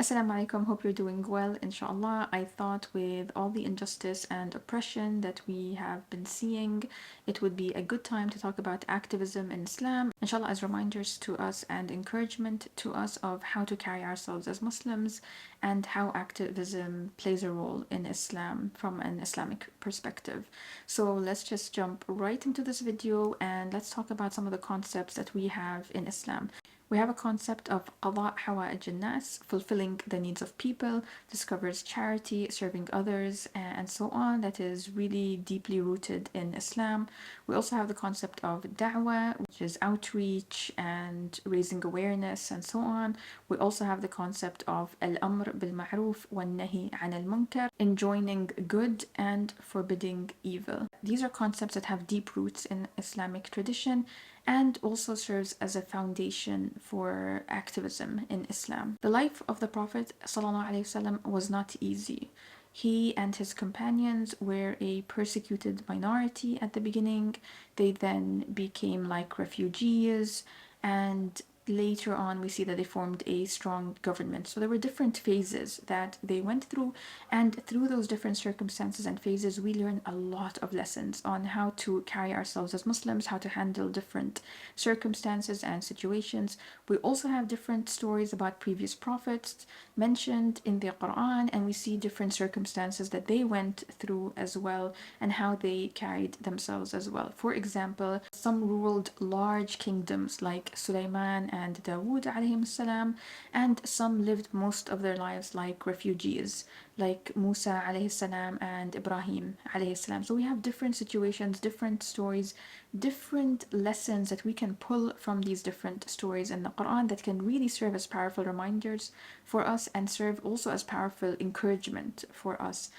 As-salamu Aleikum, hope you're doing well, inshallah. I thought with all the injustice and oppression that we have been seeing, it would be a good time to talk about activism in Islam, inshallah, as reminders to us and encouragement to us of how to carry ourselves as Muslims and how activism plays a role in Islam from an Islamic perspective. So let's just jump right into this video and let's talk about some of the concepts that we have in Islam. We have a concept of qada hawa'ij al-nas, fulfilling the needs of people. This covers charity, serving others, and so on. That is really deeply rooted in Islam. We also have the concept of da'wah, which is outreach and raising awareness and so on. We also have the concept of al-amr bil-ma'ruf wal-nahi an al-munkar, enjoining good and forbidding evil. These are concepts that have deep roots in Islamic tradition and also serves as a foundation for activism in Islam. The life of the Prophet ﷺ was not easy. He and his companions were a persecuted minority at the beginning. They then became like refugees, and later on we see that they formed a strong government. So there were different phases that they went through, and through those different circumstances and phases we learn a lot of lessons on how to carry ourselves as Muslims, how to handle different circumstances and situations. We also have different stories about previous prophets mentioned in the Quran, and we see different circumstances that they went through as well and how they carried themselves as well. For example, some ruled large kingdoms like Sulaiman and Dawood alayhim salam, and some lived most of their lives like refugees, like Musa alayhi salam and Ibrahim alayhi salam. So we have different situations, different stories, different lessons that we can pull from these different stories in the Quran that can really serve as powerful reminders for us and serve also as powerful encouragement for us,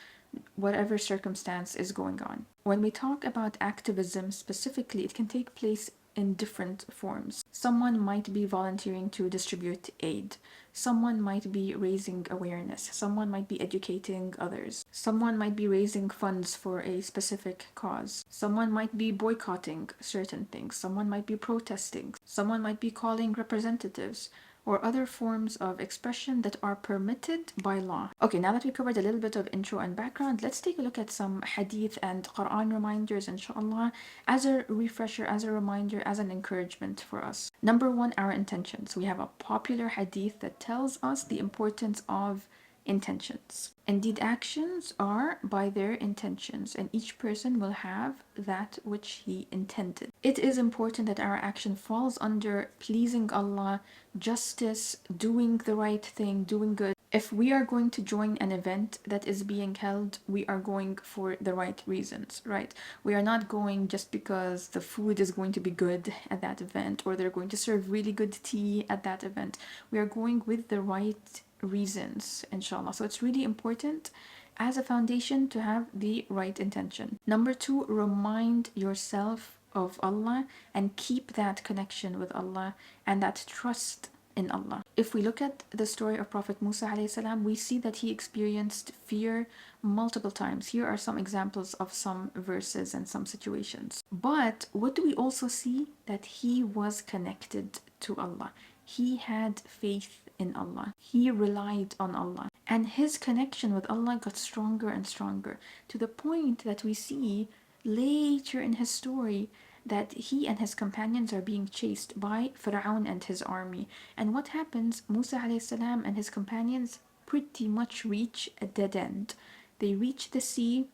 whatever circumstance is going on. When we talk about activism specifically, it can take place in different forms. Someone might be volunteering to distribute aid. Someone might be raising awareness. Someone might be educating others. Someone might be raising funds for a specific cause. Someone might be boycotting certain things. Someone might be protesting. Someone might be calling representatives or other forms of expression that are permitted by law. Okay, now that we covered a little bit of intro and background, let's take a look at some hadith and Quran reminders, inshallah, as a refresher, as a reminder, as an encouragement for us. Number one, our intentions. We have a popular hadith that tells us the importance of intentions. Indeed, actions are by their intentions, and each person will have that which he intended. It is important that our action falls under pleasing Allah, justice, doing the right thing, doing good. If we are going to join an event that is being held, we are going for the right reasons, right? We are not going just because the food is going to be good at that event or they're going to serve really good tea at that event. We are going with the right reasons, inshallah. So it's really important as a foundation to have the right intention. Number two, remind yourself of Allah and keep that connection with Allah and that trust in Allah. If we look at the story of Prophet Musa alayhi salam, we see that he experienced fear multiple times. Here are some examples of some verses and some situations. But what do we also see? That he was connected to Allah. He had faith in Allah. He relied on Allah. And his connection with Allah got stronger and stronger to the point that we see later in his story that he and his companions are being chased by Fir'aun and his army. And what happens? Musa alayhi salam and his companions pretty much reach a dead end. They reach the sea.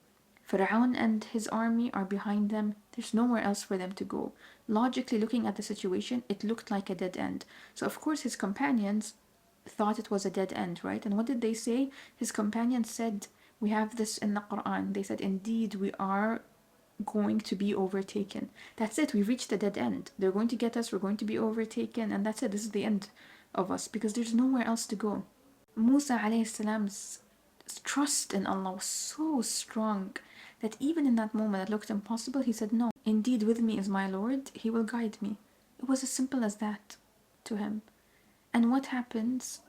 Fir'aun and his army are behind them. There's nowhere else for them to go. Logically looking at the situation, it looked like a dead end. So of course his companions thought it was a dead end, right? And what did they say? His companions said, we have this in the Quran. They said, indeed, we are going to be overtaken. That's it. We've reached a dead end. They're going to get us. We're going to be overtaken. And that's it. This is the end of us because there's nowhere else to go. Musa alayhi salam's trust in Allah was so strong that even in that moment that looked impossible, he said, no, indeed with me is my Lord. He will guide me. It was as simple as that to him. And what happens?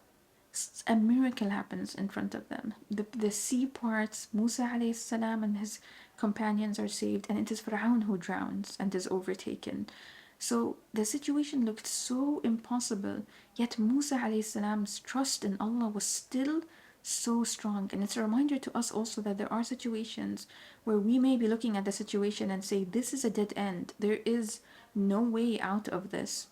A miracle happens in front of them. The sea parts, Musa alayhi salam and his companions are saved, and it is Fir'aun who drowns and is overtaken. So the situation looked so impossible, yet Musa alayhi salam's trust in Allah was still so strong. And it's a reminder to us also that there are situations where we may be looking at the situation and say, this is a dead end. There is no way out of this.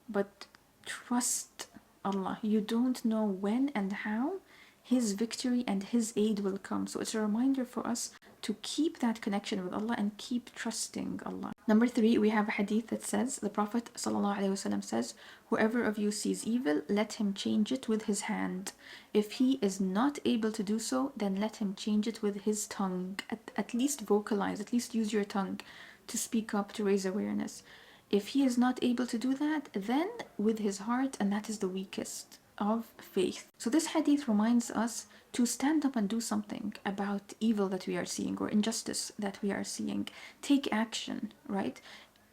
But trust Allah. You don't know when and how His victory and His aid will come. So it's a reminder for us to keep that connection with Allah and keep trusting Allah. Number 3, we have a hadith that says, the Prophet ﷺ says, whoever of you sees evil, let him change it with his hand. If he is not able to do so, then let him change it with his tongue. At least vocalize, at least use your tongue to speak up, to raise awareness. If he is not able to do that, then with his heart, and that is the weakest of faith. So this hadith reminds us to stand up and do something about evil that we are seeing or injustice that we are seeing. Take action, right?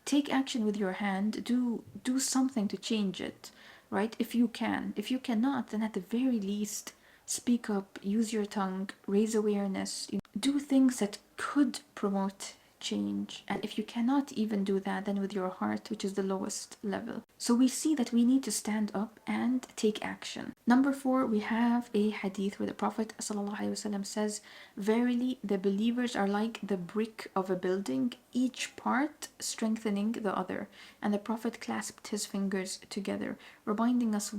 Take action with your hand. Do something to change it, right? If you can. If you cannot, then at the very least, speak up, use your tongue, raise awareness, do things that could promote change. And if you cannot even do that, then with your heart, which is the lowest level. So we see that we need to stand up and take action. Number 4, we have a hadith where the Prophet ﷺ says, verily the believers are like the brick of a building, each part strengthening the other. And the Prophet clasped his fingers together, reminding us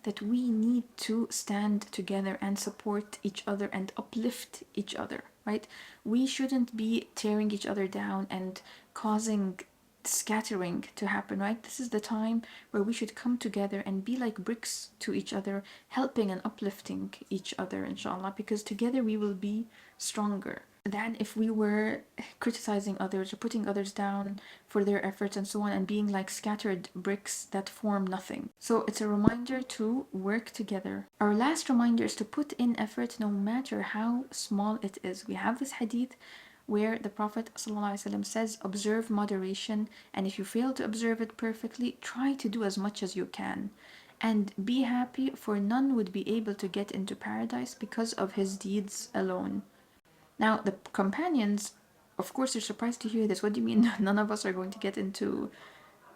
that we need to stand together and support each other and uplift each other, right? We shouldn't be tearing each other down and causing scattering to happen, right? This is the time where we should come together and be like bricks to each other, helping and uplifting each other, inshallah, because together we will be stronger than if we were criticizing others or putting others down for their efforts and so on, and being like scattered bricks that form nothing. So it's a reminder to work together. Our last reminder is to put in effort no matter how small it is. We have this hadith where the Prophet ﷺ says, observe moderation, and if you fail to observe it perfectly, try to do as much as you can. And be happy, for none would be able to get into paradise because of his deeds alone. Now, the companions, of course, are surprised to hear this. What do you mean none of us are going to get into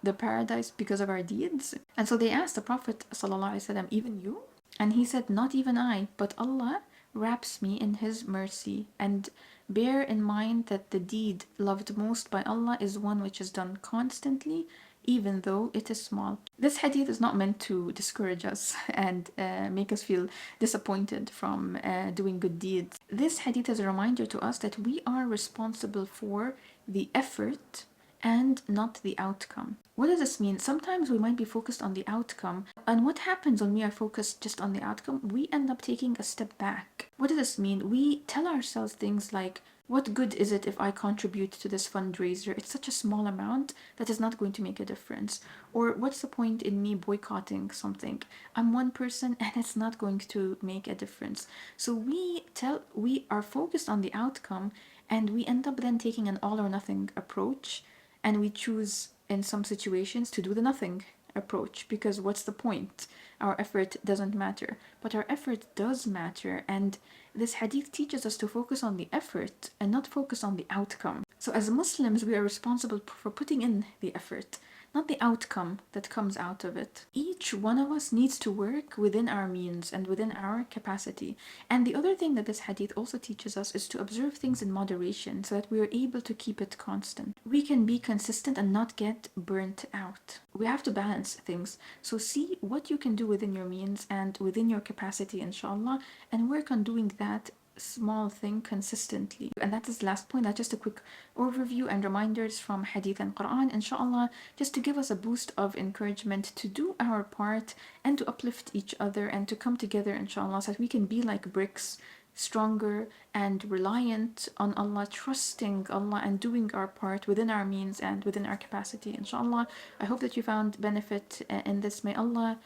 the paradise because of our deeds? And so they asked the Prophet ﷺ, even you? And he said, not even I, but Allah wraps me in His mercy. And bear in mind that the deed loved most by Allah is one which is done constantly, even though it is small. This hadith is not meant to discourage us and make us feel disappointed from doing good deeds. This hadith is a reminder to us that we are responsible for the effort and not the outcome. What does this mean? Sometimes we might be focused on the outcome, and what happens when we are focused just on the outcome? We end up taking a step back. What does this mean? We tell ourselves things like, what good is it if I contribute to this fundraiser? It's such a small amount that is not going to make a difference. Or what's the point in me boycotting something? I'm one person and it's not going to make a difference. So we are focused on the outcome, and we end up then taking an all or nothing approach, and we choose in some situations to do the nothing approach, because what's the point? Our effort doesn't matter. But our effort does matter, and this hadith teaches us to focus on the effort and not focus on the outcome. So as Muslims, we are responsible for putting in the effort, not the outcome that comes out of it. Each one of us needs to work within our means and within our capacity. And the other thing that this hadith also teaches us is to observe things in moderation so that we are able to keep it constant. We can be consistent and not get burnt out. We have to balance things. So see what you can do within your means and within your capacity, inshallah, and work on doing that small thing consistently. And that is the last point. That's just a quick overview and reminders from Hadith and Quran, inshallah, just to give us a boost of encouragement to do our part and to uplift each other and to come together, inshallah, so that we can be like bricks, stronger and reliant on Allah, trusting Allah and doing our part within our means and within our capacity, inshallah. I hope that you found benefit in this. May Allah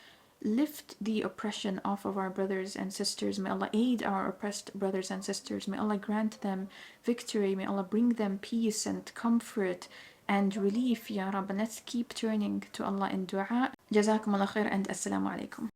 lift the oppression off of our brothers and sisters. May Allah aid our oppressed brothers and sisters. May Allah grant them victory. May Allah bring them peace and comfort and relief, Ya Rabb. And let's keep turning to Allah in dua. Jazakum Allah khair, and As-salamu Aleikum.